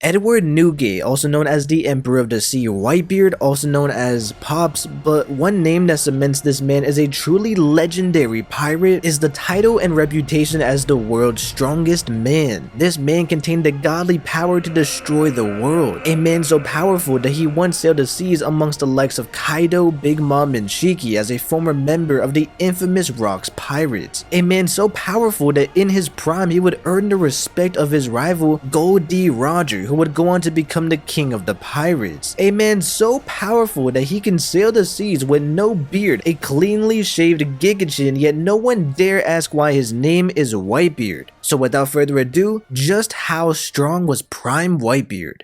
Edward Newgate, also known as the Emperor of the Sea, Whitebeard, also known as Pops, but one name that cements this man as a truly legendary pirate is the title and reputation as the world's strongest man. This man contained the godly power to destroy the world, a man so powerful that he once sailed the seas amongst the likes of Kaido, Big Mom, and Shiki as a former member of the infamous Rocks Pirates. A man so powerful that in his prime he would earn the respect of his rival Gol D Roger, who would go on to become the king of the pirates. A man so powerful that he can sail the seas with no beard, a cleanly shaved gigachin, yet no one dare ask why his name is Whitebeard. So without further ado, just how strong was Prime Whitebeard?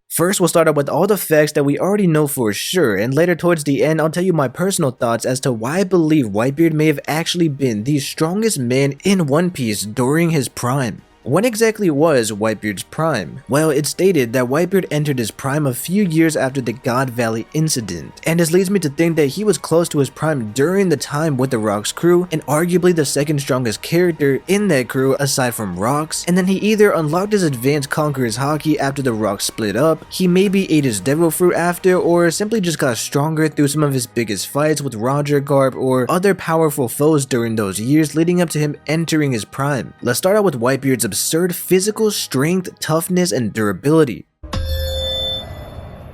First, we'll start out with all the facts that we already know for sure, and later towards the end, I'll tell you my personal thoughts as to why I believe Whitebeard may have actually been the strongest man in One Piece during his prime. When exactly was Whitebeard's prime? Well, it's stated that Whitebeard entered his prime a few years after the God Valley incident, and this leads me to think that he was close to his prime during the time with the Rocks crew, and arguably the second strongest character in that crew aside from Rocks, and then he either unlocked his advanced Conqueror's haki after the Rocks split up, he maybe ate his devil fruit after, or simply just got stronger through some of his biggest fights with Roger, Garp, or other powerful foes during those years leading up to him entering his prime. Let's start out with Whitebeard's absurd physical strength, toughness, and durability.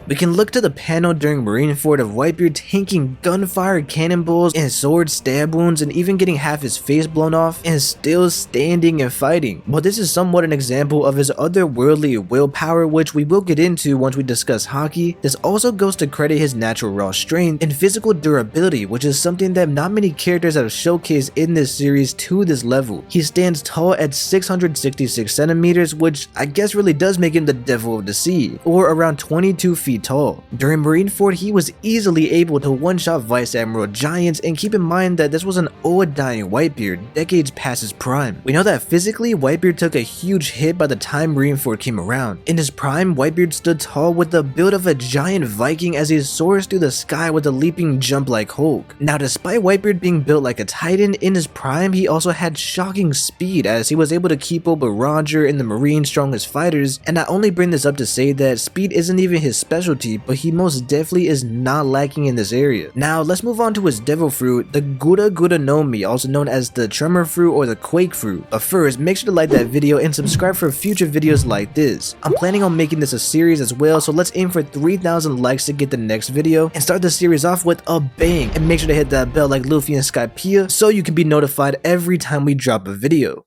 We can look to the panel during Marineford of Whitebeard tanking gunfire, cannonballs, and sword stab wounds, and even getting half his face blown off, and still standing and fighting. But this is somewhat an example of his otherworldly willpower, which we will get into once we discuss haki. This also goes to credit his natural raw strength and physical durability, which is something that not many characters have showcased in this series to this level. He stands tall at 666 centimeters, which I guess really does make him the Devil of the Sea, or around 22 feet tall. During Marineford, he was easily able to one-shot Vice Admiral Giants, and keep in mind that this was an old dying Whitebeard, decades past his prime. We know that physically, Whitebeard took a huge hit by the time Marineford came around. In his prime, Whitebeard stood tall with the build of a giant Viking as he soars through the sky with a leaping jump like Hulk. Now, despite Whitebeard being built like a titan, in his prime, he also had shocking speed as he was able to keep up with Roger and the Marine's strongest fighters, and I only bring this up to say that speed isn't even his specialty, but he most definitely is not lacking in this area. Now let's move on to his devil fruit, the Gura Gura no Mi, also known as the Tremor fruit or the Quake fruit. But first, make sure to like that video and subscribe for future videos like this. I'm planning on making this a series as well, so let's aim for 3,000 likes to get the next video and start the series off with a bang, and make sure to hit that bell like Luffy and Skypiea so you can be notified every time we drop a video.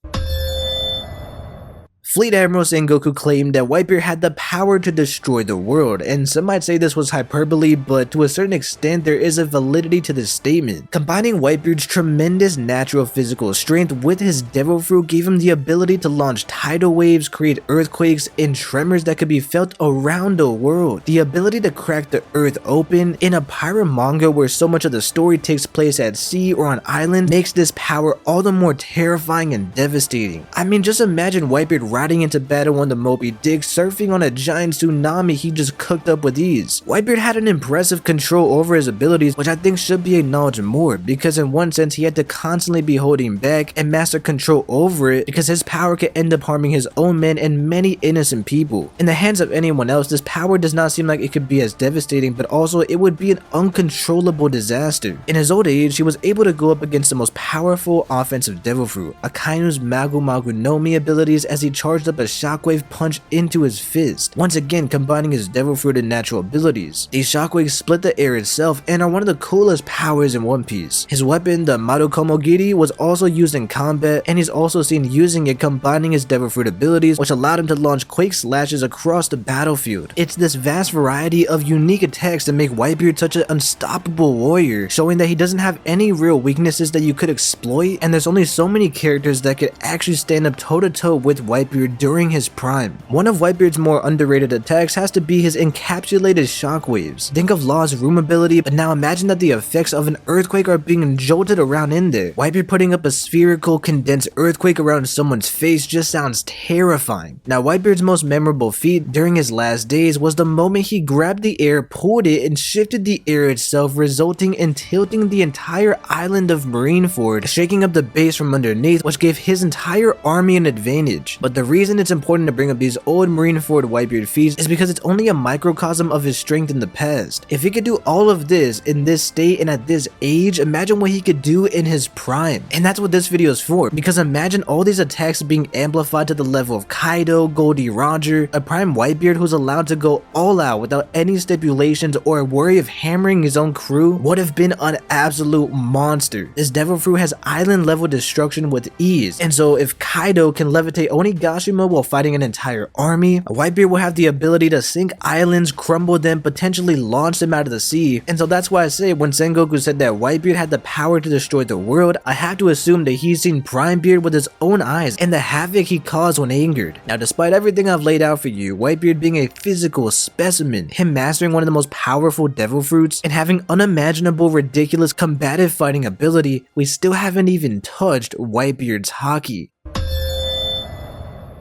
Fleet Admiral Sengoku claimed that Whitebeard had the power to destroy the world, and some might say this was hyperbole, but to a certain extent there is a validity to this statement. Combining Whitebeard's tremendous natural physical strength with his devil fruit gave him the ability to launch tidal waves, create earthquakes, and tremors that could be felt around the world. The ability to crack the earth open in a pirate manga where so much of the story takes place at sea or on island makes this power all the more terrifying and devastating. I mean, just imagine Whitebeard riding into battle on the Moby Dick, surfing on a giant tsunami he just cooked up with ease. Whitebeard had an impressive control over his abilities, which I think should be acknowledged more, because in one sense he had to constantly be holding back and master control over it, because his power could end up harming his own men and many innocent people. In the hands of anyone else, this power does not seem like it could be as devastating, but also it would be an uncontrollable disaster. In his old age, he was able to go up against the most powerful offensive devil fruit, Akainu's Magu Magu no Mi abilities, as he charged up a shockwave punch into his fist, once again combining his devil fruit and natural abilities. These shockwaves split the air itself and are one of the coolest powers in One Piece. His weapon, the Marukomo Giri, was also used in combat, and he's also seen using it combining his devil fruit abilities, which allowed him to launch quake slashes across the battlefield. It's this vast variety of unique attacks that make Whitebeard such an unstoppable warrior, showing that he doesn't have any real weaknesses that you could exploit, and there's only so many characters that could actually stand up toe to toe with Whitebeard during his prime. One of Whitebeard's more underrated attacks has to be his encapsulated shockwaves. Think of Law's room ability, but now imagine that the effects of an earthquake are being jolted around in there. Whitebeard putting up a spherical condensed earthquake around someone's face just sounds terrifying. Now, Whitebeard's most memorable feat during his last days was the moment he grabbed the air, pulled it, and shifted the air itself, resulting in tilting the entire island of Marineford, shaking up the base from underneath, which gave his entire army an advantage. But the reason it's important to bring up these old Marineford Whitebeard feats is because it's only a microcosm of his strength in the past. If he could do all of this in this state and at this age, imagine what he could do in his prime. And that's what this video is for, because imagine all these attacks being amplified to the level of Kaido, Gol D, Roger, a prime Whitebeard who's allowed to go all out without any stipulations or a worry of hammering his own crew would have been an absolute monster. This devil fruit has island level destruction with ease, and so if Kaido can levitate Onigashima while fighting an entire army, Whitebeard will have the ability to sink islands, crumble them, potentially launch them out of the sea. And so that's why I say when Sengoku said that Whitebeard had the power to destroy the world, I have to assume that he's seen Prime Beard with his own eyes and the havoc he caused when angered. Now, despite everything I've laid out for you, Whitebeard being a physical specimen, him mastering one of the most powerful devil fruits, and having unimaginable ridiculous combative fighting ability, we still haven't even touched Whitebeard's haki.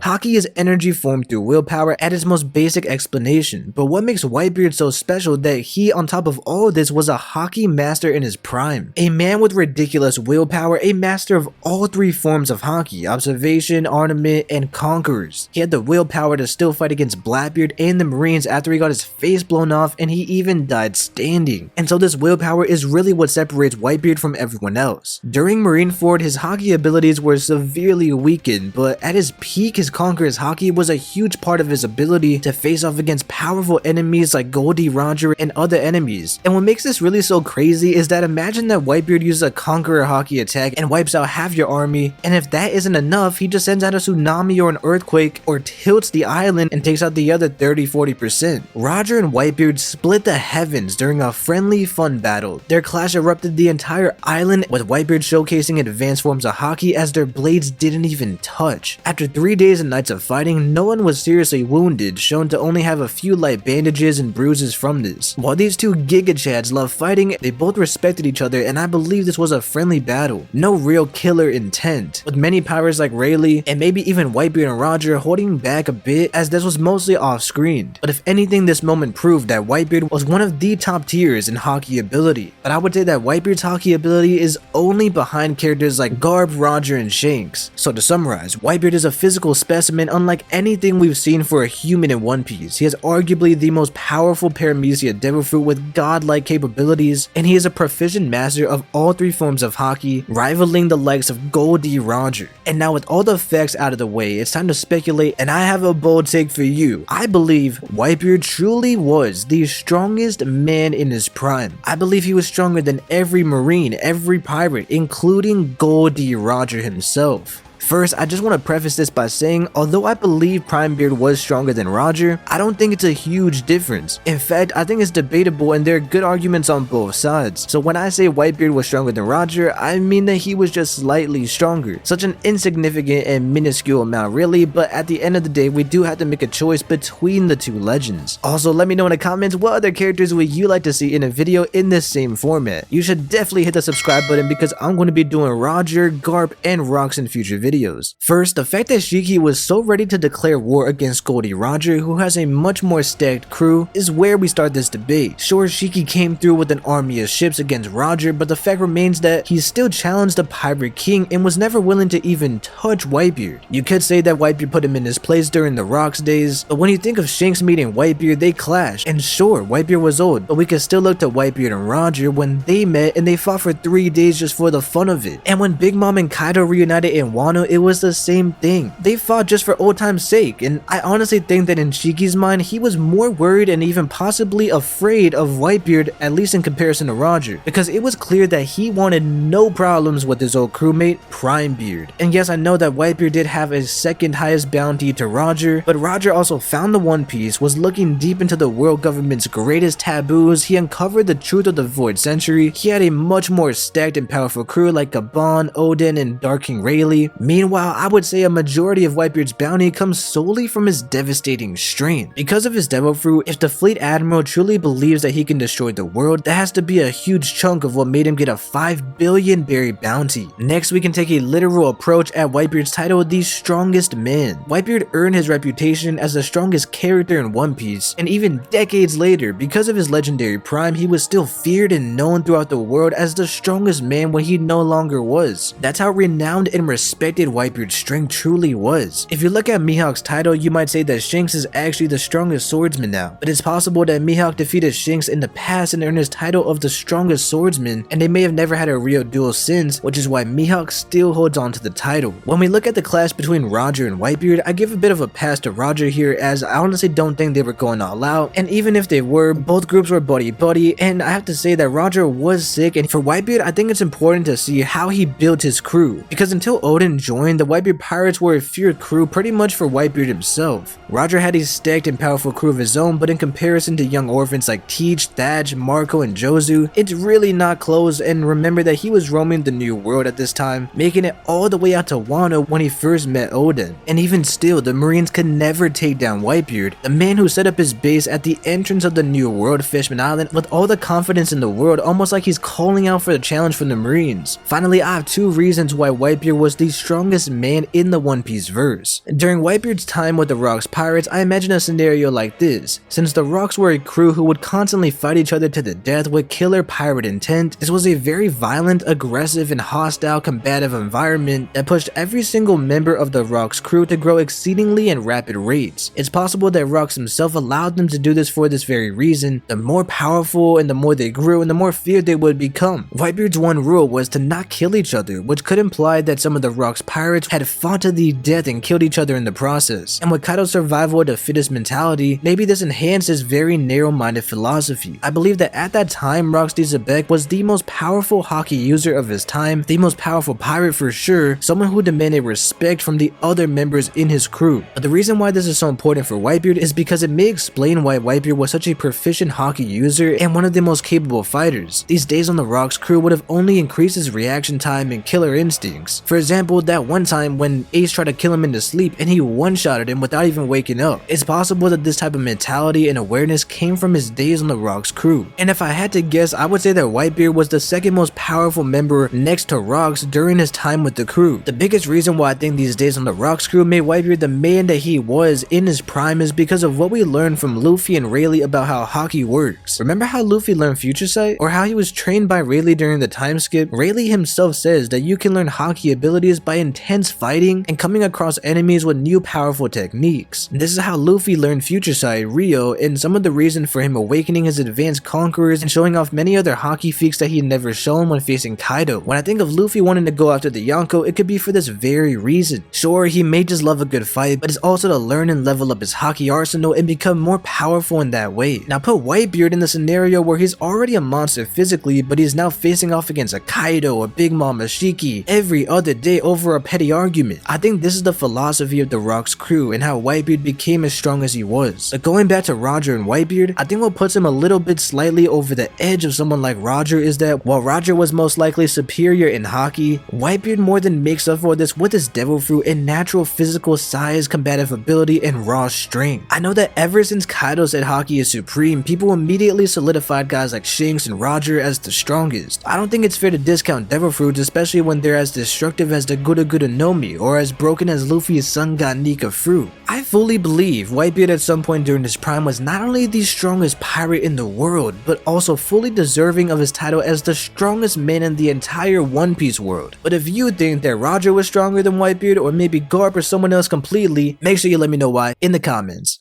Haki is energy formed through willpower at its most basic explanation, but what makes Whitebeard so special that he, on top of all of this, was a haki master in his prime. A man with ridiculous willpower, a master of all three forms of haki: observation, ornament, and conquerors. He had the willpower to still fight against Blackbeard and the Marines after he got his face blown off, and he even died standing. And so this willpower is really what separates Whitebeard from everyone else. During Marineford, his haki abilities were severely weakened, but at his peak, his Conqueror's haki was a huge part of his ability to face off against powerful enemies like Gol D, Roger, and other enemies. And what makes this really so crazy is that imagine that Whitebeard uses a Conqueror haki attack and wipes out half your army, and if that isn't enough, he just sends out a tsunami or an earthquake or tilts the island and takes out the other 30-40%. Roger and Whitebeard split the heavens during a friendly, fun battle. Their clash erupted the entire island, with Whitebeard showcasing advanced forms of haki as their blades didn't even touch. After 3 days and nights of fighting, no one was seriously wounded, shown to only have a few light bandages and bruises from this. While these two Giga Chads love fighting, they both respected each other, and I believe this was a friendly battle. No real killer intent, with many pirates like Rayleigh and maybe even Whitebeard and Roger holding back a bit, as this was mostly off-screen. But if anything, this moment proved that Whitebeard was one of the top tiers in haki ability. But I would say that Whitebeard's haki ability is only behind characters like Garp, Roger, and Shanks. So to summarize, Whitebeard is a physical specimen unlike anything we've seen for a human in One Piece. He has arguably the most powerful Paramecia devil fruit with godlike capabilities, and he is a proficient master of all three forms of haki, rivaling the likes of Gol D, Roger. And now with all the facts out of the way, it's time to speculate, and I have a bold take for you. I believe Whitebeard truly was the strongest man in his prime. I believe he was stronger than every Marine, every pirate, including Gol D, Roger himself. First, I just want to preface this by saying, although I believe Prime Beard was stronger than Roger, I don't think it's a huge difference. In fact, I think it's debatable and there are good arguments on both sides. So when I say Whitebeard was stronger than Roger, I mean that he was just slightly stronger. Such an insignificant and minuscule amount really, but at the end of the day, we do have to make a choice between the two legends. Also, let me know in the comments what other characters would you like to see in a video in this same format. You should definitely hit the subscribe button because I'm going to be doing Roger, Garp, and Rocks in future videos. First, the fact that Shiki was so ready to declare war against Gol D, Roger, who has a much more stacked crew, is where we start this debate. Sure, Shiki came through with an army of ships against Roger, but the fact remains that he still challenged the Pirate King and was never willing to even touch Whitebeard. You could say that Whitebeard put him in his place during the Rocks days, but when you think of Shanks meeting Whitebeard, they clash. And sure, Whitebeard was old, but we can still look to Whitebeard and Roger when they met and they fought for 3 days just for the fun of it. And when Big Mom and Kaido reunited in Wano, it was the same thing. They fought just for old time's sake, and I honestly think that in Shiki's mind, he was more worried and even possibly afraid of Whitebeard, at least in comparison to Roger, because it was clear that he wanted no problems with his old crewmate, Prime Beard. And yes, I know that Whitebeard did have a second highest bounty to Roger, but Roger also found the One Piece, was looking deep into the world government's greatest taboos, he uncovered the truth of the Void Century, he had a much more stacked and powerful crew like Gabon, Odin, and Dark King Rayleigh. Meanwhile, I would say a majority of Whitebeard's bounty comes solely from his devastating strength. Because of his devil fruit, if the fleet admiral truly believes that he can destroy the world, that has to be a huge chunk of what made him get a 5 billion berry bounty. Next, we can take a literal approach at Whitebeard's title, the strongest man. Whitebeard earned his reputation as the strongest character in One Piece, and even decades later, because of his legendary prime, he was still feared and known throughout the world as the strongest man when he no longer was. That's how renowned and respected unexpected Whitebeard's strength truly was. If you look at Mihawk's title, you might say that Shanks is actually the strongest swordsman now, but it's possible that Mihawk defeated Shanks in the past and earned his title of the strongest swordsman, and they may have never had a real duel since, which is why Mihawk still holds on to the title. When we look at the clash between Roger and Whitebeard, I give a bit of a pass to Roger here, as I honestly don't think they were going all out, and even if they were, both groups were buddy-buddy, and I have to say that Roger was sick, and for Whitebeard, I think it's important to see how he built his crew, because until Odin joined, the Whitebeard pirates were a feared crew pretty much for Whitebeard himself. Roger had a stacked and powerful crew of his own, but in comparison to young orphans like Teach, Thadge, Marco, and Jozu, it's really not close, and remember that he was roaming the New World at this time, making it all the way out to Wano when he first met Odin. And even still, the Marines could never take down Whitebeard, the man who set up his base at the entrance of the New World, Fishman Island, with all the confidence in the world, almost like he's calling out for the challenge from the Marines. Finally, I have two reasons why Whitebeard was the strongest man in the One Piece verse. During Whitebeard's time with the Rocks pirates, I imagine a scenario like this. Since the Rocks were a crew who would constantly fight each other to the death with killer pirate intent, this was a very violent, aggressive, and hostile combative environment that pushed every single member of the Rocks crew to grow exceedingly in rapid rates. It's possible that Rocks himself allowed them to do this for this very reason. The more powerful and the more they grew and the more feared they would become. Whitebeard's one rule was to not kill each other, which could imply that some of the Rocks pirates had fought to the death and killed each other in the process. And with Kaido's survival of the fittest mentality, maybe this enhanced his very narrow-minded philosophy. I believe that at that time, Rocks D. Zebek was the most powerful haki user of his time, the most powerful pirate for sure, someone who demanded respect from the other members in his crew. But the reason why this is so important for Whitebeard is because it may explain why Whitebeard was such a proficient haki user and one of the most capable fighters. These days on the Rocks crew would have only increased his reaction time and killer instincts. For example, that one time when Ace tried to kill him in his sleep and he one-shotted him without even waking up. It's possible that this type of mentality and awareness came from his days on the Rocks crew. And if I had to guess, I would say that Whitebeard was the second most powerful member next to Rocks during his time with the crew. The biggest reason why I think these days on the Rocks crew made Whitebeard the man that he was in his prime is because of what we learned from Luffy and Rayleigh about how haki works. Remember how Luffy learned Future Sight? Or how he was trained by Rayleigh during the time skip? Rayleigh himself says that you can learn haki abilities by intense fighting and coming across enemies with new powerful techniques. This is how Luffy learned Future Sight, Rio, and some of the reason for him awakening his advanced conquerors and showing off many other haki feats that he had never shown when facing Kaido. When I think of Luffy wanting to go after the Yonko, it could be for this very reason. Sure, he may just love a good fight, but it's also to learn and level up his haki arsenal and become more powerful in that way. Now put Whitebeard in the scenario where he's already a monster physically, but he's now facing off against a Kaido, a Big Mom, a Shiki, every other day over a petty argument. I think this is the philosophy of the Rocks crew and how Whitebeard became as strong as he was. But going back to Roger and Whitebeard, I think what puts him a little bit slightly over the edge of someone like Roger is that while Roger was most likely superior in haki, Whitebeard more than makes up for this with his devil fruit and natural physical size, combative ability, and raw strength. I know that ever since Kaido said haki is supreme, people immediately solidified guys like Shanks and Roger as the strongest. I don't think it's fair to discount devil fruits, especially when they're as destructive as the Gura Gura no Mi or as broken as Luffy's Sun God Nika fruit. I fully believe Whitebeard at some point during his prime was not only the strongest pirate in the world, but also fully deserving of his title as the strongest man in the entire One Piece world. But if you think that Roger was stronger than Whitebeard, or maybe Garp or someone else completely, make sure you let me know why in the comments.